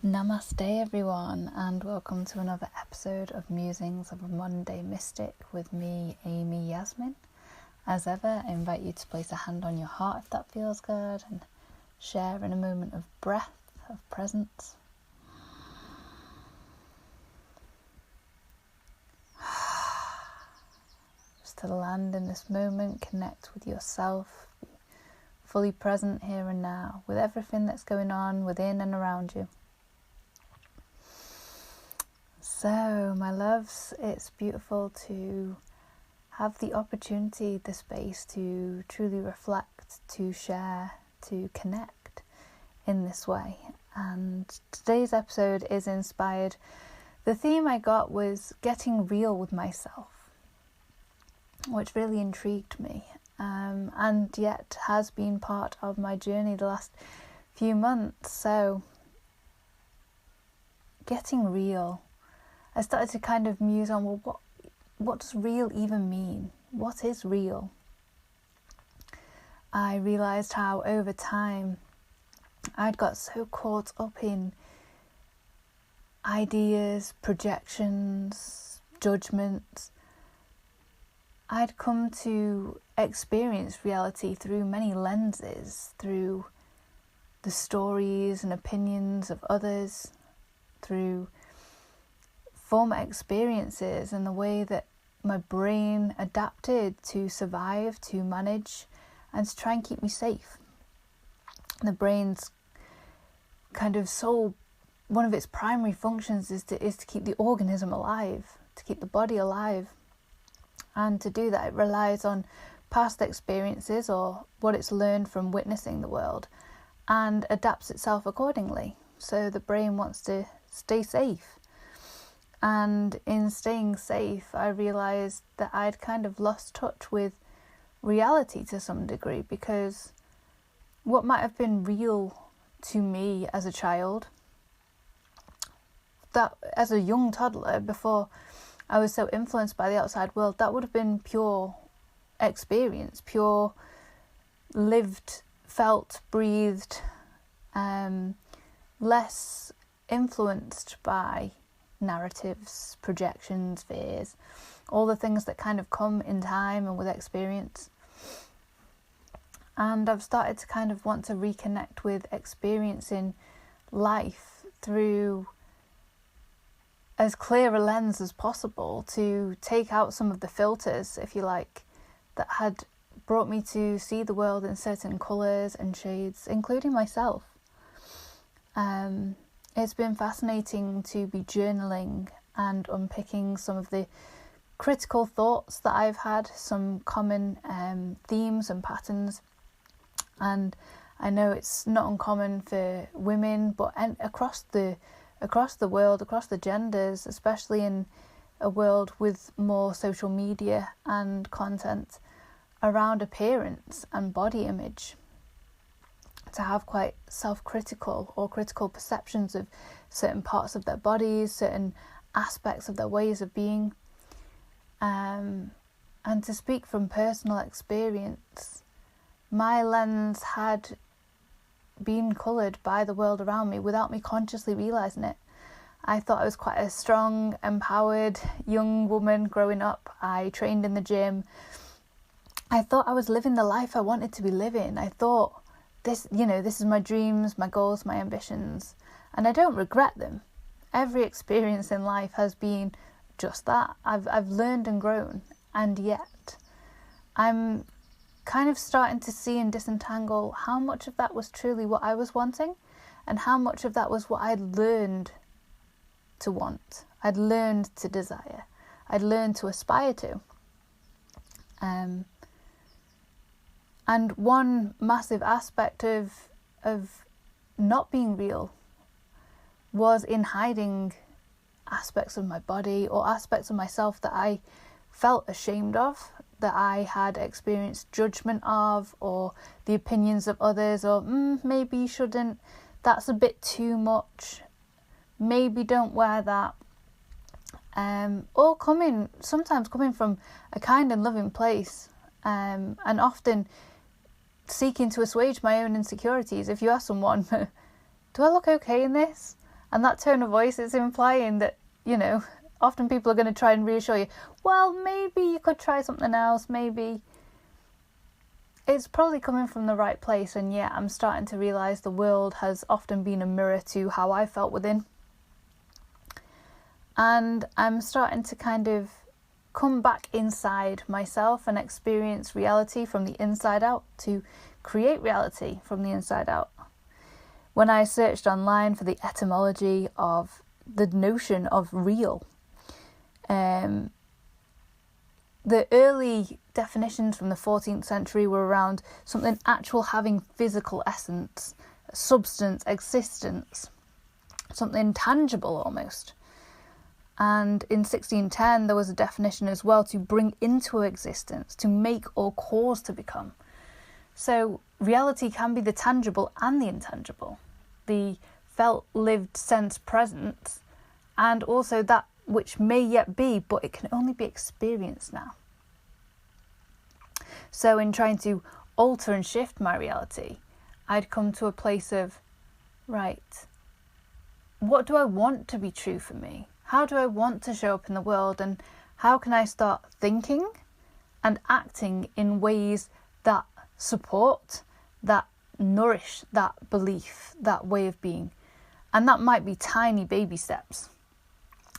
Namaste everyone, and welcome to another episode of Musings of a Monday Mystic with me, Amy Yasmin. As ever, I invite you to place a hand on your heart if that feels good and share in a moment of breath, of presence. Just to land in this moment, connect with yourself, be fully present here and now with everything that's going on within and around you. So, my loves, it's beautiful to have the opportunity, the space to truly reflect, to share, to connect in this way. And today's episode is inspired. The theme I got was getting real with myself, which really intrigued me, and yet has been part of my journey the last few months. So, getting real. I started to kind of muse on, well, what does real even mean? What is real? I realised how over time I'd got so caught up in ideas, projections, judgments. I'd come to experience reality through many lenses, through the stories and opinions of others, through former experiences and the way that my brain adapted to survive, to manage, and to try and keep me safe. The brain's kind of one of its primary functions is to keep the organism alive, to keep the body alive. And to do that, it relies on past experiences or what it's learned from witnessing the world and adapts itself accordingly. So the brain wants to stay safe. And in staying safe, I realised that I'd kind of lost touch with reality to some degree, because what might have been real to me as a child, that as a young toddler, before I was so influenced by the outside world, that would have been pure experience, pure lived, felt, breathed, less influenced by narratives, projections, fears, all the things that kind of come in time and with experience. And I've started to kind of want to reconnect with experiencing life through as clear a lens as possible, to take out some of the filters, if you like, that had brought me to see the world in certain colours and shades, including myself. It's been fascinating to be journaling and unpicking some of the critical thoughts that I've had, some common themes and patterns. And I know it's not uncommon for women, but across the world, across the genders, especially in a world with more social media and content around appearance and body image, to have quite self-critical or critical perceptions of certain parts of their bodies, certain aspects of their ways of being. And to speak from personal experience, my lens had been coloured by the world around me without me consciously realising it. I thought I was quite a strong, empowered young woman growing up. I trained in the gym. I thought I was living the life I wanted to be living. I thought, this is my dreams, my goals, my ambitions, and I don't regret them. Every experience in life has been just that. I've learned and grown, and yet I'm kind of starting to see and disentangle how much of that was truly what I was wanting, and how much of that was what I'd learned to want. I'd learned to desire. I'd learned to aspire to. And one massive aspect of not being real was in hiding aspects of my body or aspects of myself that I felt ashamed of, that I had experienced judgment of, or the opinions of others, or maybe you shouldn't, that's a bit too much, maybe don't wear that. Or sometimes coming from a kind and loving place, and often seeking to assuage my own insecurities. If you ask someone, do I look okay in this? And that tone of voice is implying that, often people are going to try and reassure you, well, maybe you could try something else, maybe. It's probably coming from the right place, and yeah, I'm starting to realise the world has often been a mirror to how I felt within. And I'm starting to kind of come back inside myself and experience reality from the inside out, to create reality from the inside out. When I searched online for the etymology of the notion of real, the early definitions from the 14th century were around something actual having physical essence, substance, existence, something tangible almost. And in 1610 there was a definition as well, to bring into existence, to make or cause to become. So reality can be the tangible and the intangible, the felt, lived, sense, present, and also that which may yet be, but it can only be experienced now. So in trying to alter and shift my reality, I'd come to a place of, right, what do I want to be true for me? How do I want to show up in the world? And how can I start thinking and acting in ways that support, that nourish that belief, that way of being? And that might be tiny baby steps.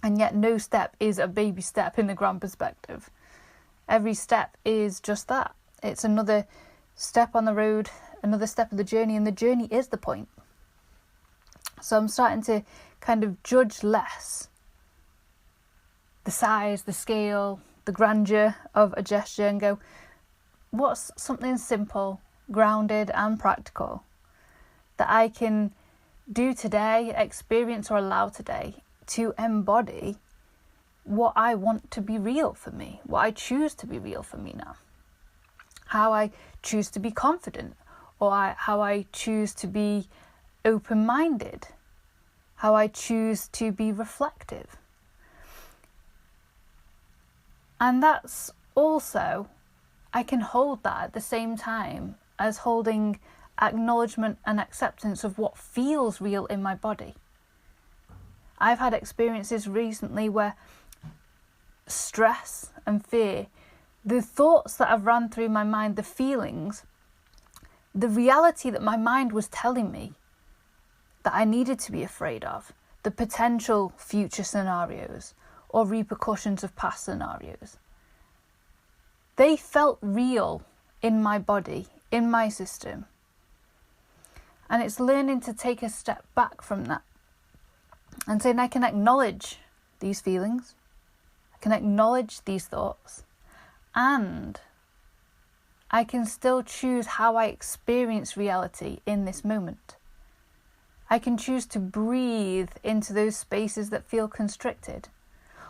And yet no step is a baby step in the grand perspective. Every step is just that. It's another step on the road, another step of the journey, and the journey is the point. So I'm starting to kind of judge less the size, the scale, the grandeur of a gesture, and go, what's something simple, grounded and practical that I can do today, experience or allow today, to embody what I want to be real for me, what I choose to be real for me now. How I choose to be confident, or how I choose to be open-minded, how I choose to be reflective. And that's also, I can hold that at the same time as holding acknowledgement and acceptance of what feels real in my body. I've had experiences recently where stress and fear, the thoughts that have run through my mind, the feelings, the reality that my mind was telling me that I needed to be afraid of, the potential future scenarios or repercussions of past scenarios, they felt real in my body, in my system. And it's learning to take a step back from that and saying, I can acknowledge these feelings, I can acknowledge these thoughts, and I can still choose how I experience reality in this moment. I can choose to breathe into those spaces that feel constricted,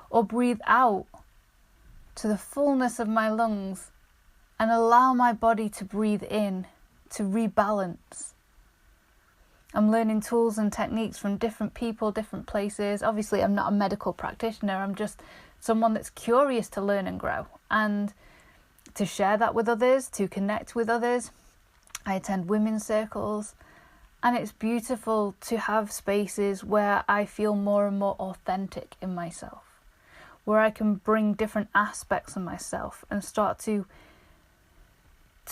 or breathe out to the fullness of my lungs and allow my body to breathe in, to rebalance. I'm learning tools and techniques from different people, different places. Obviously, I'm not a medical practitioner. I'm just someone that's curious to learn and grow and to share that with others, to connect with others. I attend women's circles, and it's beautiful to have spaces where I feel more and more authentic in myself, where I can bring different aspects of myself and start to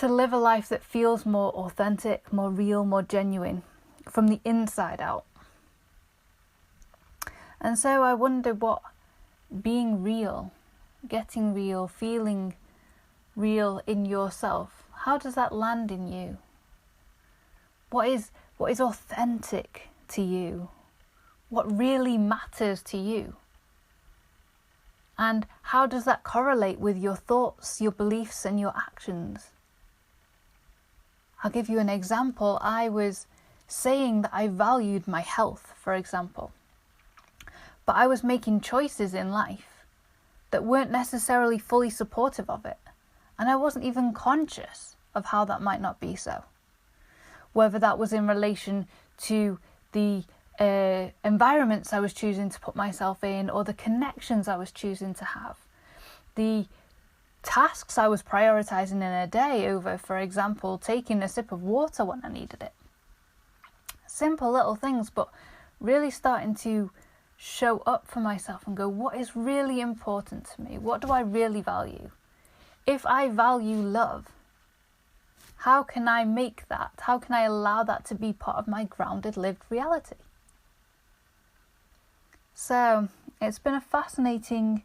live a life that feels more authentic, more real, more genuine, from the inside out. And so I wonder what being real, getting real, feeling real in yourself, how does that land in you? What is authentic to you? What really matters to you? And how does that correlate with your thoughts, your beliefs and your actions? I'll give you an example. I was saying that I valued my health, for example, but I was making choices in life that weren't necessarily fully supportive of it, and I wasn't even conscious of how that might not be so. Whether that was in relation to the environments I was choosing to put myself in, or the connections I was choosing to have, the tasks I was prioritising in a day over, for example, taking a sip of water when I needed it. Simple little things, but really starting to show up for myself and go, what is really important to me? What do I really value? If I value love, how can I make that? How can I allow that to be part of my grounded lived reality? So it's been a fascinating,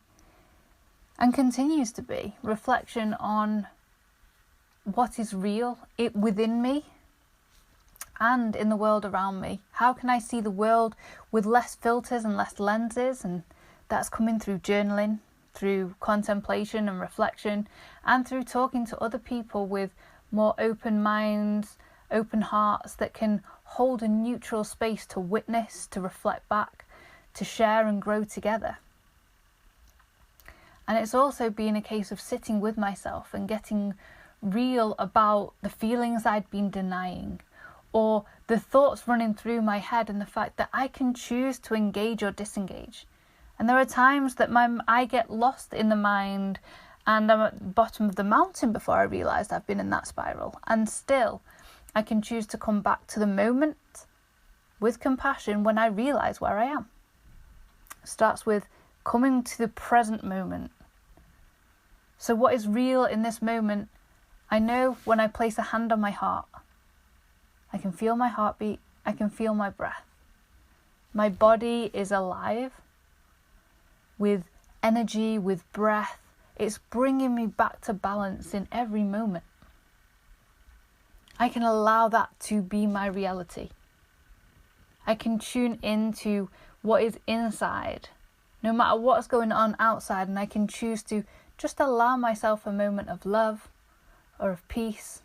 and continues to be, reflection on what is real within me and in the world around me. How can I see the world with less filters and less lenses? And that's coming through journaling, through contemplation and reflection, and through talking to other people with more open minds, open hearts that can hold a neutral space to witness, to reflect back, to share and grow together. And it's also been a case of sitting with myself and getting real about the feelings I'd been denying, or the thoughts running through my head, and the fact that I can choose to engage or disengage. And there are times that I get lost in the mind and I'm at the bottom of the mountain before I realised I've been in that spiral. And still, I can choose to come back to the moment with compassion when I realise where I am. It starts with coming to the present moment. So what is real in this moment? I know when I place a hand on my heart, I can feel my heartbeat, I can feel my breath. My body is alive with energy, with breath. It's bringing me back to balance in every moment. I can allow that to be my reality. I can tune into what is inside, no matter what's going on outside, and I can choose to just allow myself a moment of love or of peace,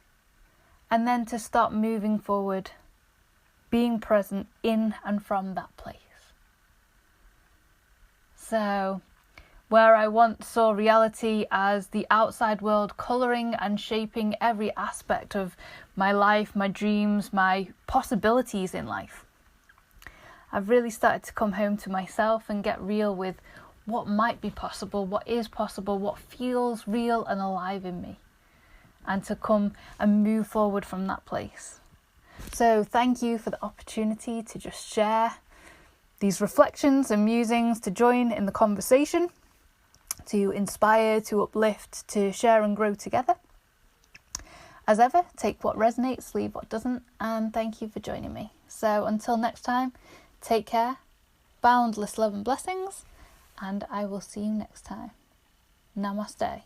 and then to start moving forward, being present in and from that place. So, where I once saw reality as the outside world colouring and shaping every aspect of my life, my dreams, my possibilities in life, I've really started to come home to myself and get real with what might be possible, what is possible, what feels real and alive in me, and to come and move forward from that place. So thank you for the opportunity to just share these reflections and musings, to join in the conversation, to inspire, to uplift, to share and grow together. As ever, take what resonates, leave what doesn't, and thank you for joining me. So until next time, take care, boundless love and blessings, and I will see you next time. Namaste.